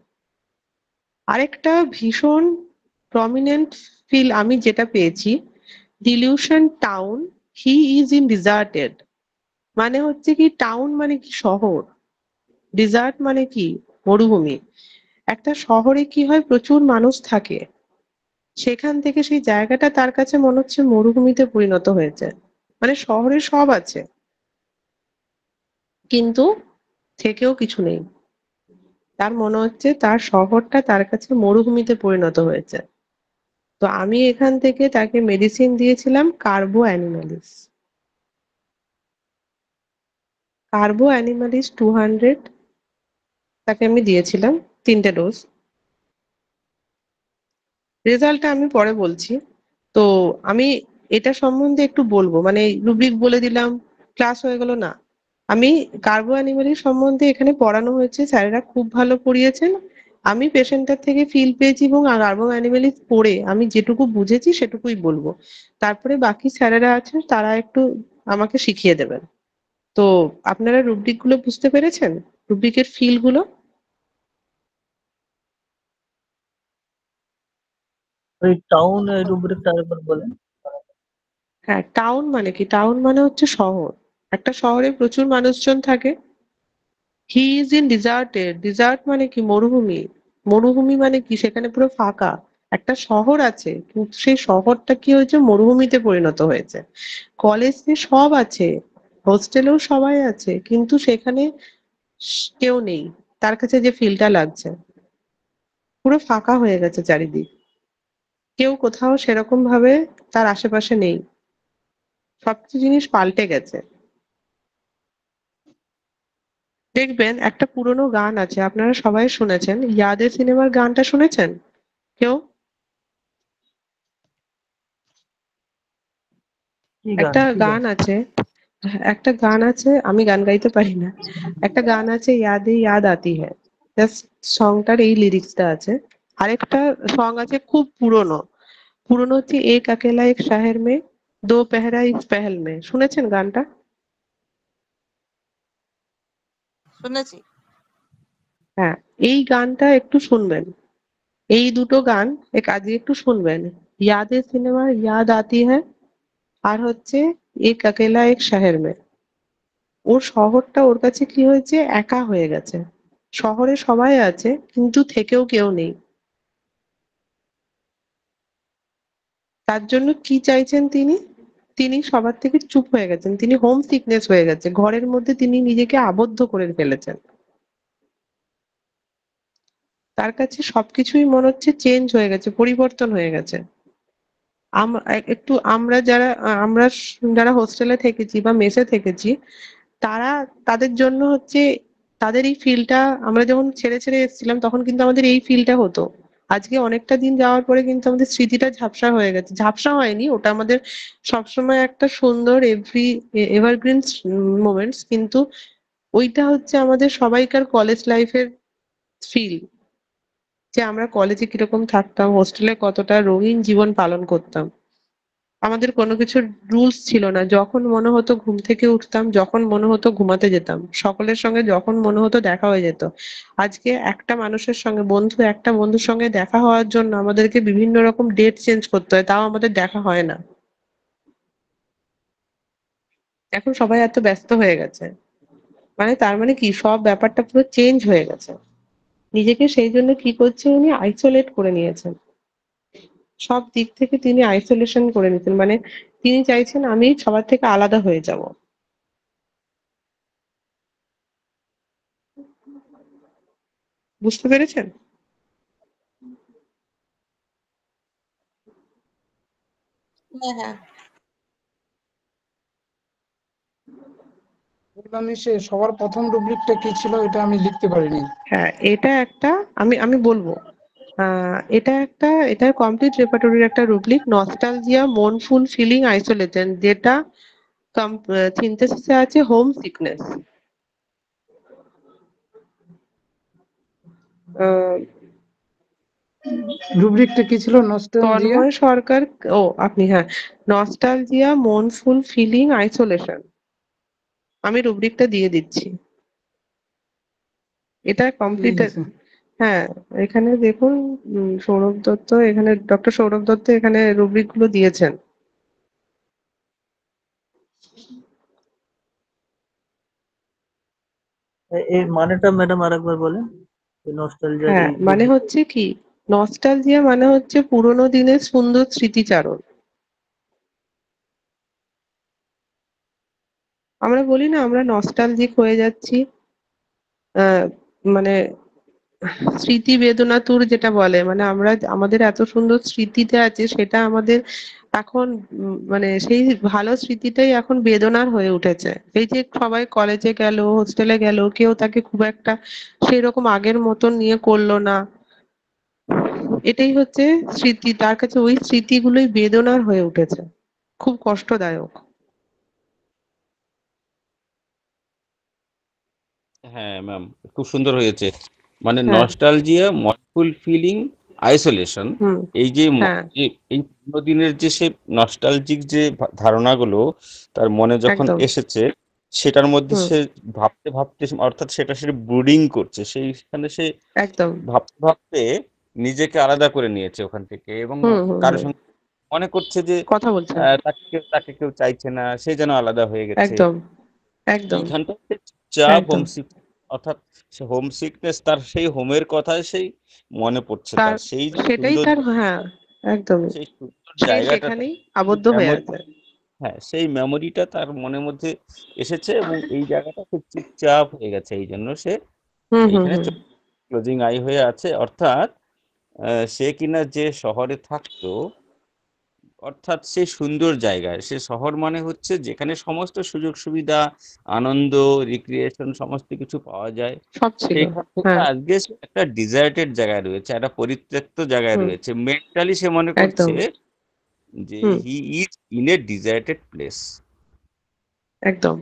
আরেকটা ভীষণ প্রমিনেন্ট ফিল আমি যেটা পেয়েছি, dilution town, he is in deserted, মানে হচ্ছে কি টাউন মানে কি শহর, ডিজার্ট মানে কি মরুভূমি। একটা শহরে কি হয়, প্রচুর মানুষ থাকে, সেখান থেকে সেই জায়গাটা তার কাছে মনে হচ্ছে মরুভূমিতে পরিণত হয়েছে। মানে শহরে সব আছে কিন্তু থেকেও কিছু নেই, তার মনে হচ্ছে তার শহরটা তার কাছে মরুভূমিতে পরিণত হয়েছে। তো আমি এখান থেকে তাকে মেডিসিন দিয়েছিলাম কার্বো অ্যানিমালিস। কার্বো অ্যানিমালিস 200 তাকে আমি দিয়েছিলাম, 3টে ডোজ। রেজাল্টটা আমি পরে বলছি। তো আমি এটা সম্বন্ধে একটু বলবো, মানে রুব্রিক বলে দিলাম ক্লাস হয়ে গেল না। আমি কার্বো অ্যানিমালিস সম্বন্ধে এখানে পড়ানো হয়েছে, স্যারেরা খুব ভালো পড়িয়েছেন। আমি পেশেন্টের থেকে ফিল পেয়েছি এবং কার্বো অ্যানিমালিস পড়ে আমি যেটুকু বুঝেছি সেটুকুই বলবো। তারপরে বাকি স্যারেরা আছেন, তারা একটু আমাকে শিখিয়ে দেবেন। তো আপনারা রুব্রিক গুলো বুঝতে পেরেছেন, রুব্রিকের ফিল গুলো? ওই টাউন রুব্রিকটা আরেকবার বলেন। হ্যাঁ, টাউন মানে কি, টাউন মানে হচ্ছে শহর। একটা শহরে প্রচুর মানুষজন থাকে। He is in deserted, desert মানে কি মরুভূমি। মরুভূমি মানে কি, সেখানে পুরো ফাঁকা। একটা শহর আছে কিন্তু সেই শহরটা কি হয়েছে, মরুভূমিতে পরিণত হয়েছে। কলেজে সব আছে, হোস্টেলেও সবাই আছে, কিন্তু সেখানে কেউ নেই। তার কাছে যে ফিলটা লাগছে, পুরো ফাঁকা হয়ে গেছে চারিদিক, কেউ কোথাও সেরকম ভাবে তার আশেপাশে নেই, সবকিছু জিনিস পাল্টে গেছে। দেখবেন একটা পুরোনো গান আছে, আপনারা সবাই শুনেছেন, ইয়াদের সিনেমার গানটা শুনেছেন কেউ? কি গান একটা কি গান? গান আছে, একটা গান আছে, আমি গান গাইতে পারি না। একটা গান আছে, ইয়াদে ইয়াদ আতি হ্যায়, জাস্ট সংটার এই লিরিক্সটা আছে। আরেকটা সং আছে খুব পুরনো, পুরনো হচ্ছে এক আকেলা এক শহর মে দো পেহরা ইস পেহল মে, শুনেছেন গানটা? শুনেছি। হ্যাঁ, এই গানটা একটু শুনবেন, এই দুটো গান আজকে একটু শুনবেন। ইয়াদের সিনেমার ইয়াদ আতি হ্যায়, আর হচ্ছে এক আকেলা এক শহর মে। ওর শহরটা ওর কাছে কি হয়েছে, একা হয়ে গেছে। শহরে সবাই আছে কিন্তু থেকেও কেউ নেই। তার জন্য কি চাইছেন তিনি, তিনি সবার থেকে চুপ হয়ে গেছেন, তিনি হোম সিকনেস হয়ে গেছে, ঘরের মধ্যে তিনি নিজেকে আবদ্ধ করে ফেলেছেন। তার কাছে সবকিছুই মনে হচ্ছে চেঞ্জ হয়ে গেছে, পরিবর্তন হয়ে গেছে। একটু আমরা যারা হোস্টেলে থেকেছি বা মেসে থেকেছি, তারা, তাদের জন্য হচ্ছে, তাদের এই ফিলটা, আমরা যখন ছেড়ে ছেড়ে এসেছিলাম তখন কিন্তু আমাদের এই ফিলটা হতো। আজকে অনেকটা দিন যাওয়ার পরে কিন্তু আমাদের স্মৃতিটা ঝাপসা হয়ে গেছে, ঝাপসা হয়নি, ওটা আমাদের সবসময় একটা সুন্দর এভারগ্রিন মোমেন্টস, কিন্তু ওইটা হচ্ছে আমাদের সবাইকার কলেজ লাইফের ফিল, যে আমরা কলেজে কিরকম থাকতাম, হোস্টেলে কতটা রঙিন জীবন পালন করতাম। আমাদের কোনো কিছুর রুলস ছিল না, যখন মনে হতো ঘুম থেকে উঠতাম, যখন মনে হতো ঘুমাতে যেতাম, সকলের সঙ্গে যখন মনে হতো দেখা হয়ে যেত। আজকে একটা মানুষের সঙ্গে একটা বন্ধুর সঙ্গে দেখা হওয়ার জন্য আমাদেরকে বিভিন্ন রকম ডেট চেঞ্জ করতে হয়, তাও আমাদের দেখা হয় না। এখন সবাই এত ব্যস্ত হয়ে গেছে, মানে তার মানে কি, সব ব্যাপারটা পুরো চেঞ্জ হয়ে গেছে। নিজেকে সেই জন্য কি করছে, উনি আইসোলেট করে নিয়েছেন, সব দিক থেকে তিনি আইসোলেশন করে নিতেন, মানে তিনি চাইছেন আমি সবার থেকে আলাদা হয়ে যাব। বুঝতে পেরেছেন? হ্যাঁ হ্যাঁ। বললাম সে সবার প্রথম রুব্রিকটা কি ছিল এটা আমি লিখতে পারিনি। হ্যাঁ, এটা একটা, আমি আমি বলবো, এটা কমপ্লিট রেপার্টরির একটা rubric, nostalgia, mournful, feeling, isolation, যেটা সিনথেসিসে আছে হোম সিকনেস। রুব্রিকটা কি ছিল? নস্টালজিয়া, তন্ময় সরকার, ও আপনি, হ্যাঁ, নস্টালজিয়া, মনফুল, ফিলিং, আইসোলেশন, আমি রুব্রিকটা দিয়ে দিচ্ছি। এটা কমপ্লিট। ঠিক আছে। হ্যাঁ, এখানে দেখুন, সৌরভ দত্ত, এখানে ডক্টর সৌরভ দত্ত এখানে রুব্রিক গুলো দিয়েছেন। এই মানেটা ম্যাডাম আরেকবার বলেন, নস্টালজিয়ার হ্যাঁ, এই মানে হচ্ছে কি, নস্টালজিয়া মানে হচ্ছে পুরোনো দিনের সুন্দর স্মৃতিচারণ। আমরা বলি না আমরা নস্টালজিক হয়ে যাচ্ছি, আহ মানে স্মৃতি বেদনাতুর যেটা বলে, মানে আমরা আমাদের এত সুন্দর স্মৃতিতে আছে সেটা আমাদের এখন মানে সেই ভালো স্মৃতিটাই এখন বেদনার হয়ে উঠেছে। এই যে সবাই কলেজে গেল, হোস্টেলে গেল, কেউ তাকে খুব একটা সেই রকম আগের মতন নিয়ে করলো না। এটাই হচ্ছে স্মৃতি, তার কাছে ওই স্মৃতিগুলোই বেদনার হয়ে উঠেছে, খুব কষ্টদায়ক। হ্যাঁ ম্যাম, খুব সুন্দর হয়েছে। মানে হ্যাঁ। নস্টালজিয়া, ময়ফুল ফিলিং, আইসোলেশন, হুম। এই যে হ্যাঁ, এই পুরোনো দিনের যে সে নস্টালজিক যে ধারণাগুলো তার মনে যখন একদম। এসেছে, সেটার মধ্যে হুম। সে ভাবতে ভাবতে, অর্থাৎ সেটা সে ব্রুডিং করছে, সেইখানে সে একদম। ভাবতে ভাবতে নিজেকে আলাদা করে নিয়েছে ওখান থেকে, এবং হুম হুম কারোর হুম। সঙ্গে মনে করছে যে কথা বলছেন। তাকে কেউ চাইছে না, সে যেন আলাদা হয়ে গেছে। একদম। একদম। এইখানটাতে চুপচাপ একদম। হোমসিক, অর্থাৎ সে হোম সিকনেস, তার সেই হোমের কথাই সেই মনে পড়ছে, তার তার সেই যে সেটাই সুন্দর, তার, হ্যাঁ, একদমই। সেই সুন্দর সেই জায়গাটা, সেখানেই আবদ্ধ হয়ে মেমোরি, আছে। হ্যাঁ সেই মেমোরিটা তার মনের মধ্যে এসেছে, এবং এই জায়গাটা খুব চুপচাপ হয়ে গেছে, এই জন্য সে হুম হুম এইখানে হুম। ক্লোজিং আই হয়ে আছে। অর্থাৎ সে কিনা যে শহরে থাকতো, অর্থাৎ সেই সুন্দর জায়গায়, সে শহর মানে হচ্ছে যেখানে সমস্ত সুযোগ সুবিধা, আনন্দ, রিক্রিয়েশন সমস্ত কিছু পাওয়া যায়, সব ছিল। সেইখান থেকে হ্যাঁ। আজকে সে একটা ডিজার্টেড জায়গায় রয়েছে, একটা পরিত্যক্ত জায়গায় হুম। রয়েছে, মেন্টালি সে মনে একদম। করছে যে হুম। He is in a deserted place. একদম।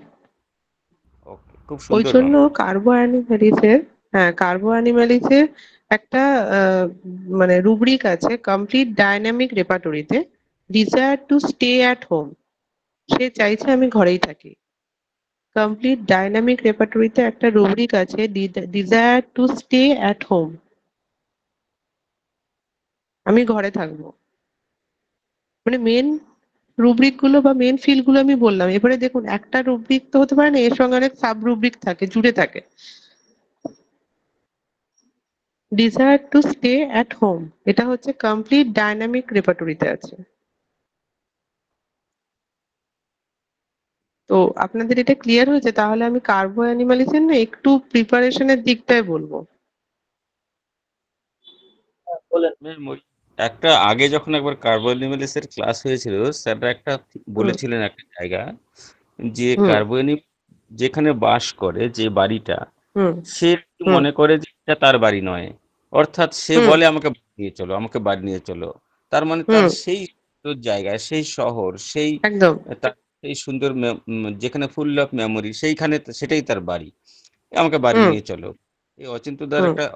ওকে, খুব ওই সুন্দর জন্য ম্যাম। কার্বো অ্যানিমালিসের, হ্যাঁ, কার্বো অ্যানিমালিসের একটা মানে রুব্রিক আছে কমপ্লিট ডাইনামিক রেপার্টরিতে, desire to stay at home. সে চাইছে আমি ঘরেই থাকি। কমপ্লিট ডাইনামিক রেপার্টরিতে একটা রুব্রিক আছে, desire to stay at home, আমি ঘরে থাকবো। মানে মেন রুব্রিক গুলো বা মেন ফিল গুলো আমি বললাম। এবারে দেখুন, একটা রুব্রিক তো হতে পারে না, এর সঙ্গে অনেক সাব রুব্রিক থাকে, জুড়ে থাকে। Desire to stay at home, এটা হচ্ছে কমপ্লিট ডাইনামিক রেপার্টরিতে আছে। তো আপনাদের এটা ক্লিয়ার হয়েছে? তাহলে আমি কার্বো অ্যানিমালিসের না একটু প্রিপারেশনের দিকটাই বলবো। বলেন। ম্যাম, ওই একটা আগে যখন একবার কার্বোনিমালিসের ক্লাস হয়েছিল, স্যাররা একটা হুম বলেছিলেন একটা জায়গা, যে হুম কার্বোনিম যেখানে বাস করে, যে বাড়িটা, হুম সে একটু হুম মনে করে যে এটা তার বাড়ি নয়, অর্থাৎ সে হুম বলে আমাকে বাড়ি নিয়ে চলো, আমাকে বাড়ি নিয়ে চলো। তার মানে তার হুম। সেই সুন্দর জায়গায়, সেই শহর, সেই একদম। তার সেই সুন্দর যেখানে ফুল অফ মেমোরি, সেইখানে সেটাই তার বাড়ি, আমাকে বাড়ি হুম নিয়ে চলো। এই হুম।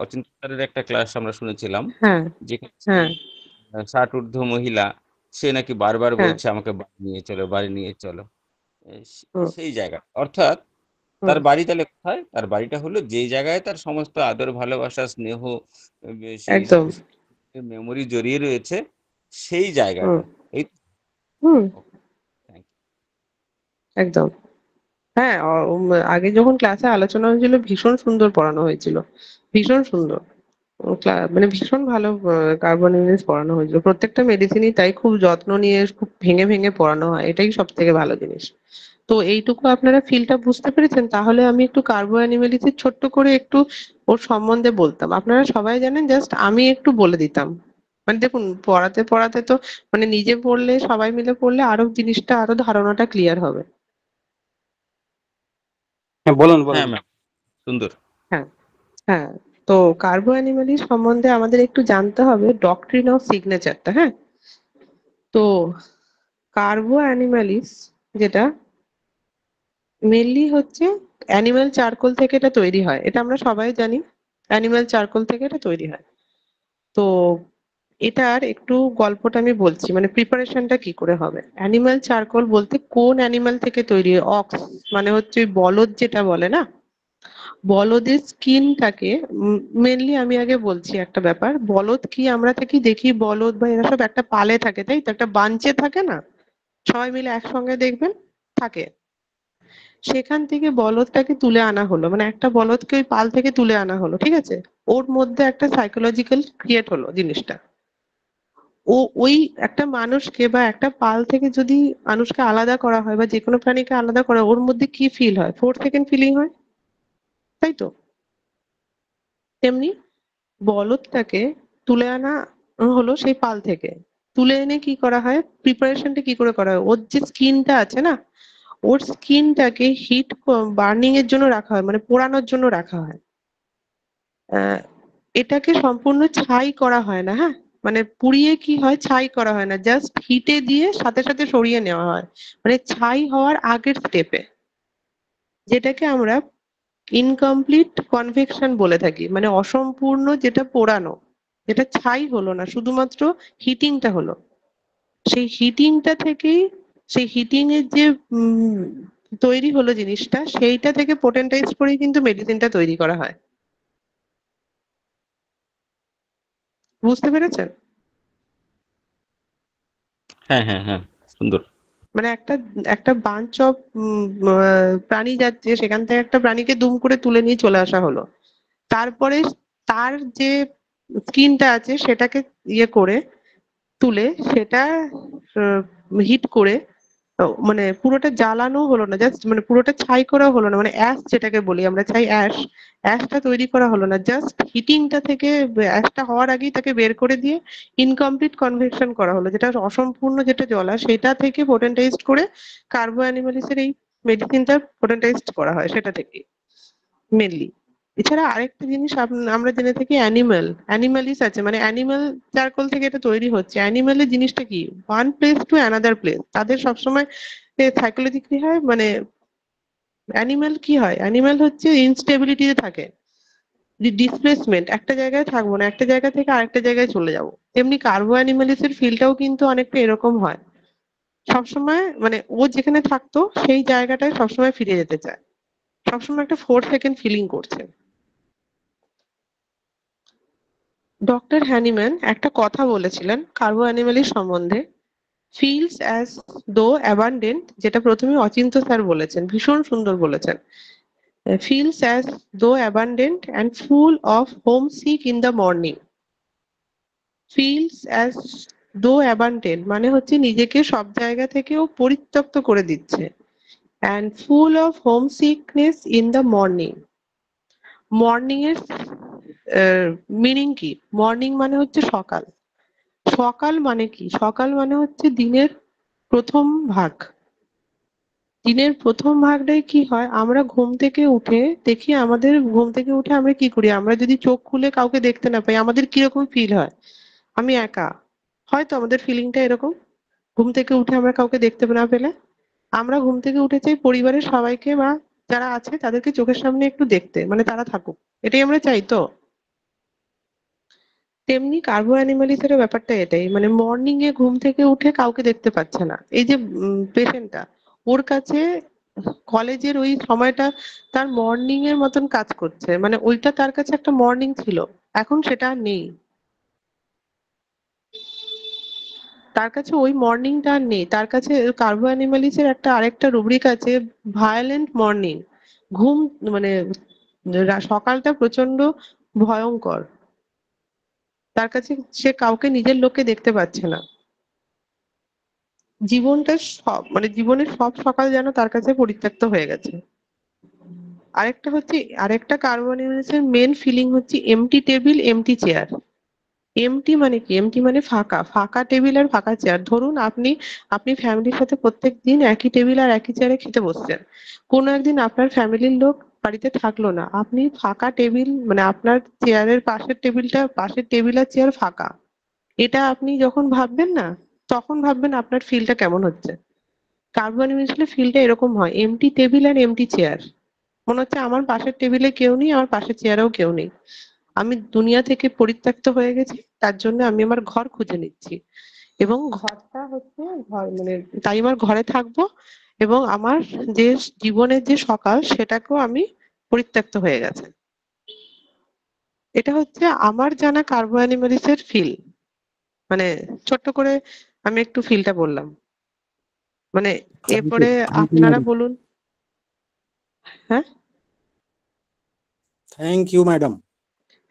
অচিন্ত দারের একটা ক্লাস আমরা শুনেছিলাম, হ্যাঁ। যেখানে সেই হ্যাঁ। 60 ঊর্ধ্ব মহিলা, সে নাকি বারবার হ্যাঁ। বলছে আমাকে বাড়ি নিয়ে চলো, বাড়ি নিয়ে চলো। হুম সেই জায়গা, অর্থাৎ হুম। তার বাড়ি তাহলে কোথায়? তার বাড়িটা হলো যেই জায়গায় তার সমস্ত আদর, ভালোবাসা, স্নেহ, সেই একদম। মেমোরি জড়িয়ে রয়েছে, সেই হুম জায়গাটা। এই হুম। থ্যাংক একদম। হ্যাঁ, আগে যখন ক্লাসে আলোচনা হয়েছিল ভীষণ সুন্দর পড়ানো হয়েছিল, ভীষণ সুন্দর। মানে ভীষণ ভালো কার্বন ইউনিটস পড়ানো হয়েছিল। প্রত্যেকটা মেডিসিনই তাই খুব যত্ন নিয়ে খুব ভেঙে ভেঙে পড়ানো হয়, এটাই সব থেকে ভালো জিনিস। তো এইটুকু আপনারা ফিলটা বুঝতে পেরেছেন? তাহলে আমি একটু কার্বো অ্যানিমেলিসের ছোট্ট করে একটু ওর সম্বন্ধে বলতাম। আপনারা সবাই জানেন, জাস্ট আমি একটু বলে দিতাম। মানে দেখুন, পড়াতে পড়াতে তো মানে নিজে পড়লে, সবাই মিলে পড়লে আরো জিনিসটা, আরো ধারণাটা ক্লিয়ার হবে। হ্যাঁ বলুন বলুন। হ্যাঁ ম্যাম, সুন্দর। হ্যাঁ। হ্যাঁ। তো কার্বো অ্যানিমালিস সম্বন্ধে আমাদের একটু জানতে হবে ডক্ট্রিন অফ সিগনেচারটা। হ্যাঁ। তো কার্বো অ্যানিমালিস যেটা মেনলি হচ্ছে অ্যানিমাল চারকোল থেকে এটা তৈরি হয়, এটা আমরা সবাই জানি। অ্যানিমাল চারকোল থেকে এটা তৈরি হয়। তো এটার একটু গল্পটা আমি বলছি, মানে প্রিপারেশনটা কি করে হবে। অ্যানিমাল চারকোল বলতে কোন অ্যানিমাল থেকে তৈরি? অক্স, মানে হচ্ছে ওই বলদ যেটা বলে না, বলদের স্কিনটাকে, মেনলি আমি আগে বলছি একটা ব্যাপার, বলদ কি আমরা থেকে দেখি, বলদ বা এরা সব একটা পালে থাকে, তাই তো, একটা বাঞ্চে থাকে না, সবাই মিলে একসঙ্গে দেখবেন থাকে। সেখান থেকে বলদটাকে তুলে আনা হলো, মানে একটা বলদকে ওই পাল থেকে তুলে আনা হলো, ঠিক আছে? ওর মধ্যে একটা সাইকোলজিক্যাল ক্রিয়েট হলো জিনিসটা। ও ওই একটা মানুষকে বা একটা পাল থেকে যদি মানুষকে আলাদা করা হয় বা যে কোনো প্রাণীকে আলাদা করা হয়, ওর মধ্যে কি ফিল হয়? 4 সেকেন্ড ফিলিং হয়, তাই তো? তেমনি বলদটাকে তুলে আনা হলো সেই পাল থেকে। তুলে এনে কি করা হয়, প্রিপারেশনটা কি করে করা হয়? ওর যে স্কিনটা আছে না, ওর স্কিনটাকে হিট বার্নিং এর জন্য রাখা হয়, মানে পোড়ানোর জন্য রাখা হয়। আহ, এটাকে সম্পূর্ণ ছাই করা হয় না, হ্যাঁ, মানে পুড়িয়ে কি হয়, ছাই করা হয় না, জাস্ট হিটে দিয়ে সাথে সাথে সরিয়ে নেওয়া হয়, মানে ছাই হওয়ার আগের স্টেপে, যেটাকে আমরা ইনকমপ্লিট কনভেকশন বলে থাকি, মানে অসম্পূর্ণ যেটা পোড়ানো, যেটা ছাই হলো না, শুধুমাত্র হিটিংটা হলো। সেই হিটিংটা থেকেই, সেই হিটিং এর যে তৈরি হলো জিনিসটা, সেইটা থেকে পোটেন্টাইজ করেই কিন্তু মেডিসিনটা তৈরি করা হয়। বুঝতে পেরেছেন? হ্যাঁ হ্যাঁ হ্যাঁ, সুন্দর। মানে একটা একটা বাঞ্চ অফ প্রাণী যাচ্ছে, সেখান থেকে একটা প্রাণীকে দুম করে তুলে নিয়ে চলে আসা হলো। তারপরে তার যে স্কিনটা আছে সেটাকে ইয়ে করে তুলে সেটা হিট করে, মানে পুরোটা জ্বালানো হলো না, জাস্ট মানে পুরোটা ছাই করা হলো না, মানে অ্যাশ যেটাকে বলি আমরা, ছাই অ্যাশ, অ্যাশটা তৈরি করা হলো না, জাস্ট হিটিংটা থেকে অ্যাশটা হওয়ার আগেই তাকে বের করে দিয়ে ইনকমপ্লিট কনভেকশন করা হলো, যেটা অসম্পূর্ণ যেটা জ্বলা সেটা থেকে পোটেন্টাইজড করে কার্বো অ্যানিমালিসের এই মেডিসিনটা পোটেন্টাইজড করা হয় সেটা থেকে মেনলি। এছাড়া আরেকটা জিনিস আমরা জেনে থাকি, অ্যানিমালিস আছে, মানে অ্যানিমাল চারকোল থেকে এটা তৈরি হচ্ছে। অ্যানিমালের জিনিসটা কি, one place to another place, তাদের সবসময় সাইকোলজি কি হয়, মানে অ্যানিমাল কি হয়, অ্যানিমাল হচ্ছে ইনস্টেবিলিটিতে থাকে, ডিসপ্লেসমেন্ট, একটা জায়গায় থাকবো না, একটা জায়গা থেকে আরেকটা জায়গায় চলে যাবো। তেমনি কার্বো অ্যানিমালিসের ফিলটাও কিন্তু অনেকটা এরকম হয়, সবসময় মানে ও যেখানে থাকতো সেই জায়গাটায় সবসময় ফিরে যেতে চায়, সবসময় একটা 4 সেকেন্ড ফিলিং করছে। ডক্টর হ্যানিম্যান একটা কথা বলেছিলেন কার্বো অ্যানিমালিস সম্বন্ধে, ফিলস অ্যাজ দো অ্যাবান্ডেন্ট, যেটা প্রথমে অচিন্ত স্যার বলেছেন, ভীষণ সুন্দর বলেছেন। Feels as though abandoned and full of homesick in the morning. Feels as though abandoned মানে হচ্ছে নিজেকে সব জায়গা থেকেও পরিত্যক্ত করে দিচ্ছে, and full of homesickness in the morning. Morning এর মিনিং কি? মর্নিং মানে হচ্ছে সকাল। সকাল মানে কি? সকাল মানে হচ্ছে দিনের প্রথম ভাগ। দিনের প্রথম ভাগটায় কি হয়, আমরা ঘুম থেকে উঠে দেখি, আমাদের ঘুম থেকে উঠে আমরা কি করি, আমরা যদি চোখ খুলে কাউকে দেখতে না পাই আমাদের কিরকম ফিল হয়? আমি একা, হয়তো আমাদের ফিলিংটা এরকম। ঘুম থেকে উঠে আমরা কাউকে দেখতে না পেলে আমরা ঘুম থেকে উঠে চাই পরিবারের সবাইকে বা যারা আছে তাদেরকে চোখের সামনে একটু দেখতে, মানে তারা থাকুক, এটাই আমরা চাই তো। তেমনি কার্বো অ্যানিমালিসের ব্যাপারটা এটাই, মানে মর্নিং এ ঘুম থেকে উঠে কাউকে দেখতে পাচ্ছে না, এই যে পেশেন্টটা, ওর কাছে কলেজের ওই সময়টা তার মর্নিং এর মতন কাজ করছে, মানে ওইটা তার কাছে একটা মর্নিং ছিল, এখন সেটা আর নেই, তার কাছে ওই মর্নিংটা আর নেই, তার কাছে কার্বো অ্যানিমালিসের একটা আরেকটা রুব্রিক আছে, ভায়োলেন্ট মর্নিং। ঘুম মানে সকালটা প্রচন্ড ভয়ঙ্কর, তার কাছে সে কাউকে নিজের লোককে দেখতে পাচ্ছে না, জীবনটা সব মানে জীবনের সব সকাল যেন তার কাছে পরিত্যক্ত হয়ে গেছে। আরেকটা হচ্ছে, আরেকটা কার্বনিসের মেন ফিলিং হচ্ছে empty table empty chair. Empty মানে কি? এমটি মানে ফাঁকা, ফাঁকা টেবিল আর ফাঁকা চেয়ার। ধরুন আপনি আপনি ফ্যামিলির সাথে প্রত্যেক দিন একই টেবিল আর একই চেয়ারে খেতে বসছেন, কোনো একদিন আপনার ফ্যামিলির লোক বাড়িতে থাকলো না, আপনি ফাঁকা টেবিল, মানে আপনার চেয়ারের পাশের টেবিলটা, পাশের টেবিল আর চেয়ার ফাঁকা, এটা আপনি যখন ভাববেন না, তখন ভাববেন আপনার ফিলটা কেমন হচ্ছে। কার্বন মিশলে ফিলটা এরকম হয়, এমটি টেবিল আর এমটি চেয়ার, মনে হচ্ছে আমার পাশের টেবিলে কেউ নেই, আমার পাশের চেয়ারেও কেউ নেই, আমি দুনিয়া থেকে পরিত্যক্ত হয়ে গেছি, তার জন্য আমি আমার ঘর খুঁজে নিচ্ছি, এবং ঘরটা হচ্ছে ঘর, মানে তাই আমার ঘরে থাকবো, এবং আমার যে জীবনের যে সকাল সেটাকেও আমি পরিত্যক্ত হয়ে গেছে। এটা হচ্ছে আমার জানা কার্বো অ্যানিমালিসের ফিল, মানে ছোট্ট করে আমি একটু ফিলটা বললাম, মানে এরপরে আপনারা বলুন। হ্যাঁ থ্যাংক ইউ ম্যাডাম।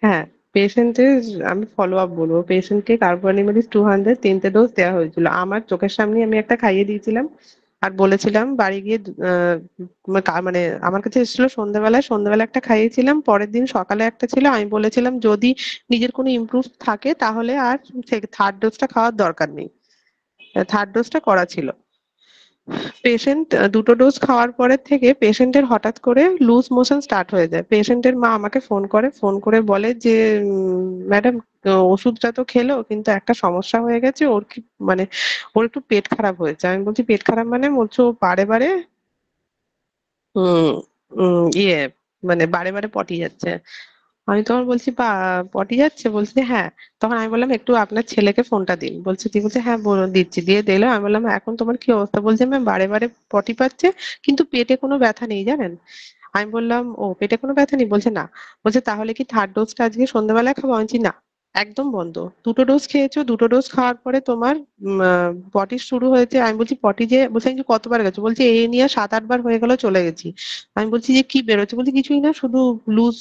হ্যাঁ, পেশেন্টের আমি ফলো আপ বলবো। পেশেন্টকে কার্বোনিমালিস 200 তিনটে ডোজ দেওয়া হয়েছিল। আমার চোখের সামনে আমি একটা খাইয়ে দিয়েছিলাম আর বলেছিলাম বাড়ি গিয়ে মানে আমার কাছে এসেছিল সন্ধ্যাবেলা একটা খাইয়েছিলাম, পরের দিন সকালে একটা ছিল। আমি বলেছিলাম যদি নিজের কোনো ইমপ্রুভ থাকে তাহলে আর থার্ড ডোজটা খাওয়ার দরকার নেই। থার্ড ডোজটা করা ছিল। পেশেন্ট দুটো ডোজ খাওয়ার পরের থেকে পেশেন্টের হঠাৎ করে লুজ মোশন স্টার্ট হয়ে যায়। পেশেন্টের মা আমাকে ফোন করে বলে যে ম্যাডাম ওষুধটা তো খেলো কিন্তু একটা সমস্যা হয়ে গেছে, ওর কি মানে ওর একটু পেট খারাপ হয়েছে। আমি বলছি পেট খারাপ মানে? বলছে ও বারে বারে উম ইয়ে মানে বারে বারে পটি যাচ্ছে। আমি তখন বলছি পটি যাচ্ছে? বলছে হ্যাঁ। তখন আমি বললাম একটু আপনার ছেলেকে ফোনটা দিন। বলছে ঠিক আছে, হ্যাঁ দিচ্ছি। দিয়ে দিলো। আমি বললাম এখন তোমার কি অবস্থা? বলছে ম্যাম বারে বারে পটি পাচ্ছে কিন্তু পেটে কোনো ব্যথা নেই জানেন। আমি বললাম ও পেটে কোনো ব্যথা নেই? বলছে না। বলছে তাহলে কি থার্ড ডোজটা আজকে সন্ধ্যাবেলায় খাবো? আমি বলছি না, একদম বন্ধ। দুটো ডোজ খেয়েছো, দুটো ডোজ খাওয়ার পরে তোমার পটি শুরু হয়েছে। আমি বলছি পটি যে বলছে আমি কতবার গেছো? বলছে এই নিয়ে 7-8 বার হয়ে গেল চলে গেছি। আমি বলছি যে কি বেরোচ্ছে? বলছে কিছুই না, শুধু লুজ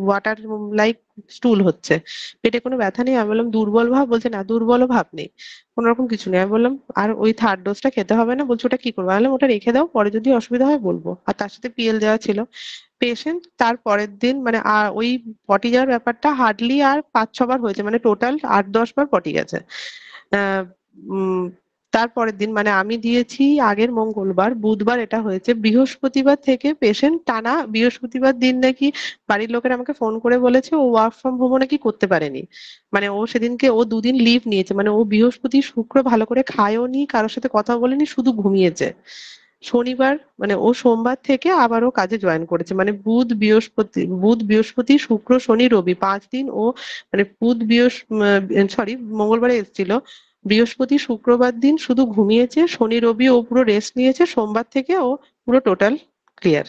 ওয়াটার লাইক স্টুল হচ্ছে, পেটে কোনো ব্যথা নেই। আমি বললাম দুর্বল ভাব? বলছে না, দুর্বল ভাব নেই, কোন রকম কিছু নেই। আমি বললাম আর ওই থার্ড ডোজটা খেতে হবে না? বলছে ওটা কি করবো? আমি বললাম ওটা রেখে দাও, পরে যদি অসুবিধা হয় বলবো। আর তার সাথে পিএল দেওয়া ছিল। পেশেন্ট তার পরের দিন মানে ওই পটি যাওয়ার ব্যাপারটা হার্ডলি আর 5-6 বার হয়েছে, মানে টোটাল 8-10 বার পটি গেছে। আহ উম তারপরের দিন মানে আমি দিয়েছি আগের মঙ্গলবার, বুধবার এটা হয়েছে। বৃহস্পতিবার থেকে পেশেন্ট টানা বৃহস্পতিবার দিন নাকি বাড়ির লোকের আমাকে ফোন করে বলেছে ও ওয়ার্ক ফ্রম হোমও নাকি করতে পারেনি। মানে ও সেদিনকে ও 2 দিন লিভ নিয়েছে, মানে ও বৃহস্পতি শুক্র ভালো করে খায়ও নি, কারোর সাথে কথা বলেনি, শুধু ঘুমিয়েছে। শনিবার মানে ও সোমবার থেকে আবারও কাজে জয়েন করেছে, মানে বুধ বৃহস্পতি শুক্র শনি রবি 5 দিন ও মানে সরি মঙ্গলবারে এসেছিল, বৃহস্পতি শুক্রবার দিন শুধু ঘুমিয়েছে, শনি রবি ও পুরো রেস্ট নিয়েছে, সোমবার থেকে ও পুরো টোটাল ক্লিয়ার।